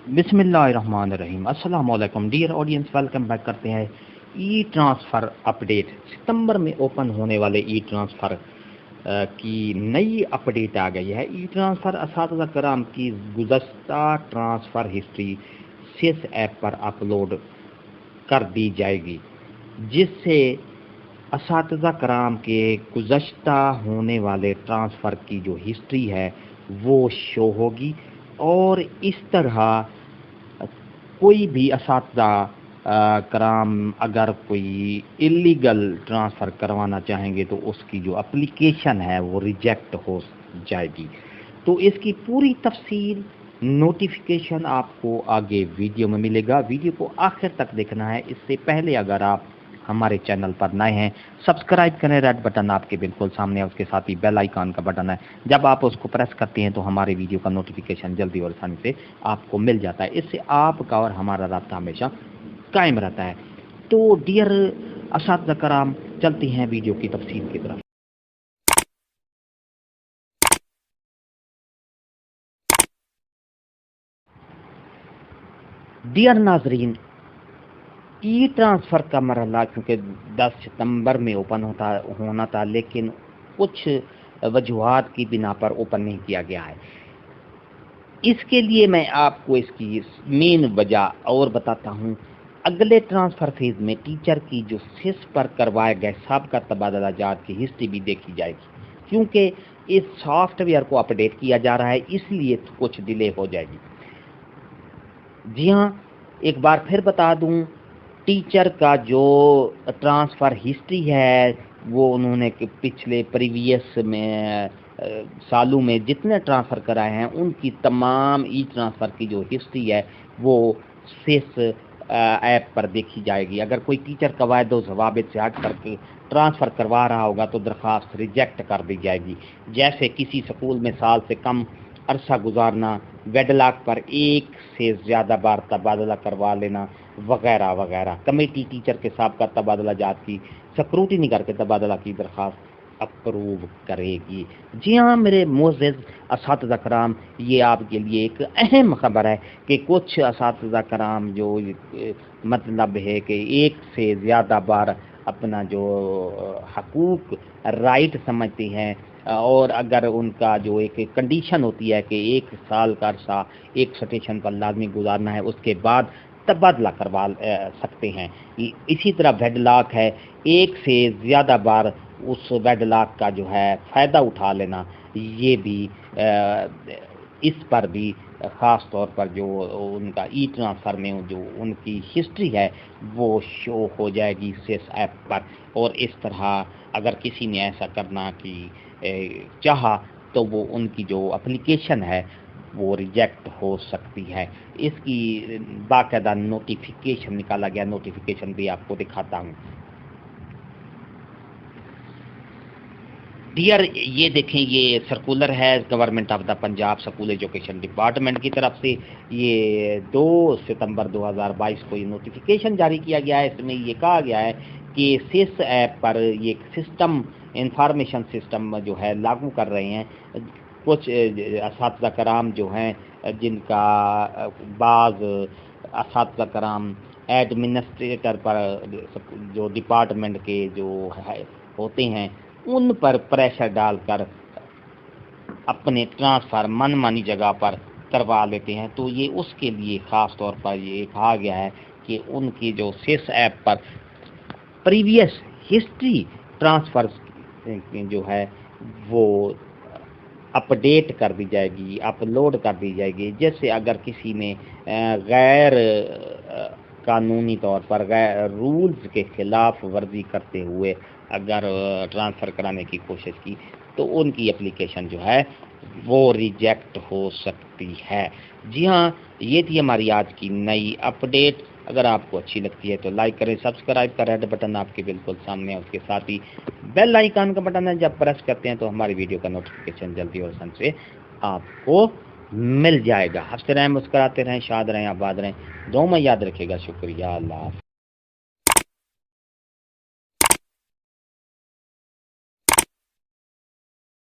बिस्मिल्लाहिर्रहमानिर्रहीम। अस्सलाम वालेकुम डियर ऑडियंस, वेलकम बैक करते हैं ई ट्रांसफ़र अपडेट। सितंबर में ओपन होने वाले ई ट्रांसफ़र की नई अपडेट आ गई है। ई ट्रांसफ़र असातिज़ा कराम की गुज़श्ता ट्रांसफ़र हिस्ट्री सिस ऐप पर अपलोड कर दी जाएगी, जिससे असातिज़ा कराम के गुज़श्ता होने वाले ट्रांसफ़र की जो हिस्ट्री है वो शो होगी। और इस तरह कोई भी असातिज़ा कराम अगर कोई इलीगल ट्रांसफ़र करवाना चाहेंगे तो उसकी जो एप्लीकेशन है वो रिजेक्ट हो जाएगी। तो इसकी पूरी तफसील नोटिफिकेशन आपको आगे वीडियो में मिलेगा। वीडियो को आखिर तक देखना है। इससे पहले अगर आप हमारे चैनल पर नए हैं, सब्सक्राइब करें। रेड बटन आपके बिल्कुल सामने है, उसके साथ ही बेल आइकन का बटन है। जब आप उसको प्रेस करते हैं तो हमारे वीडियो का नोटिफिकेशन जल्दी और आसानी से आपको मिल जाता है। इससे आपका और हमारा राब्ता हमेशा कायम रहता है। तो डियर असातिज़ा कराम, चलते हैं वीडियो की तफसील की तरफ। डियर नाजरीन, ई ट्रांसफ़र का मरहला क्योंकि 10 सितंबर में ओपन होना था, लेकिन कुछ वजूहात की बिना पर ओपन नहीं किया गया है। इसके लिए मैं आपको इसकी मेन वजह और बताता हूँ। अगले ट्रांसफ़र फेज़ में टीचर की जो सिस पर करवाए गए साबका तबादला जात की हिस्ट्री भी देखी जाएगी, क्योंकि इस सॉफ्टवेयर को अपडेट किया जा रहा है, इसलिए कुछ डिले हो जाएगी। जी हाँ, एक बार फिर बता दूँ, टीचर का जो ट्रांसफ़र हिस्ट्री है वो उन्होंने पिछले प्रीवियस में सालों में जितने ट्रांसफ़र कराए हैं उनकी तमाम ई ट्रांसफ़र की जो हिस्ट्री है वो सिस ऐप पर देखी जाएगी। अगर कोई टीचर कवायद व ज़वाबित से हट करके ट्रांसफ़र करवा रहा होगा तो दरख्वास्त रिजेक्ट कर दी जाएगी। जैसे किसी स्कूल में साल से कम अरसा गुजारना, वेडलॉक पर एक से ज़्यादा बार तबादला करवा लेना वगैरह वगैरह। कमेटी टीचर के साबका तबादला जात की स्क्रूटिनी करके तबादला की दरख्वास्त अप्रूव करेगी। जी हाँ मेरे मोअज़्ज़ज़ असातिज़ा कराम, ये आपके लिए एक अहम ख़बर है कि कुछ असातिज़ा कराम जो मतलब है कि एक से ज़्यादा बार अपना जो हकूक़ राइट समझते हैं, और अगर उनका जो एक कंडीशन होती है कि 1 साल का अरसा एक स्टेशन पर लाजमी गुजारना है, उसके बाद तबादला करवा सकते हैं। इसी तरह वेडलॉक है, एक से ज़्यादा बार उस वेडलॉक का जो है फ़ायदा उठा लेना, ये भी इस पर भी ख़ास तौर पर जो उनका ई ट्रांसफ़र में जो उनकी हिस्ट्री है वो शो हो जाएगी सिस ऐप पर। और इस तरह अगर किसी ने ऐसा करना कि चाहा तो वो उनकी जो एप्लीकेशन है वो रिजेक्ट हो सकती है। इसकी बाकायदा नोटिफिकेशन निकाला गया, नोटिफिकेशन भी आपको दिखाता हूँ। डियर, ये देखें, ये सर्कुलर है government of the Punjab school education department की तरफ से। ये 2 सितंबर 2022 को ये नोटिफिकेशन जारी किया गया है। इसमें ये कहा गया है कि सिस ऐप पर ये सिस्टम इंफॉर्मेशन सिस्टम जो है लागू कर रहे हैं। कुछ असातिज़ा कराम जो हैं जिनका बाज़ असातिज़ा कराम एडमिनिस्ट्रेटर पर जो डिपार्टमेंट के जो है होते हैं उन पर प्रेशर डालकर अपने ट्रांसफ़र मनमानी जगह पर करवा लेते हैं। तो ये उसके लिए ख़ास तौर पर ये कहा गया है कि उनकी जो सिस ऐप पर प्रीवियस हिस्ट्री ट्रांसफ़र जो है वो अपडेट कर दी जाएगी, अपलोड कर दी जाएगी। जैसे अगर किसी ने गैर कानूनी तौर पर गैर रूल्स के ख़िलाफ़ वर्जी करते हुए अगर ट्रांसफ़र कराने की कोशिश की तो उनकी एप्लीकेशन जो है वो रिजेक्ट हो सकती है। जी हाँ, ये थी हमारी आज की नई अपडेट। अगर आपको अच्छी लगती है तो लाइक करें, सब्सक्राइब का रेड बटन आपके बिल्कुल सामने है, उसके साथ ही बेल आइकन का बटन है। जब प्रेस करते हैं तो हमारी वीडियो का नोटिफिकेशन जल्दी और आसानी से आपको मिल जाएगा। हंसते रहें, मुस्कुराते रहें, शाद रहें, आबाद रहें। दुआ में याद रखिएगा। शुक्रिया। अल्लाह।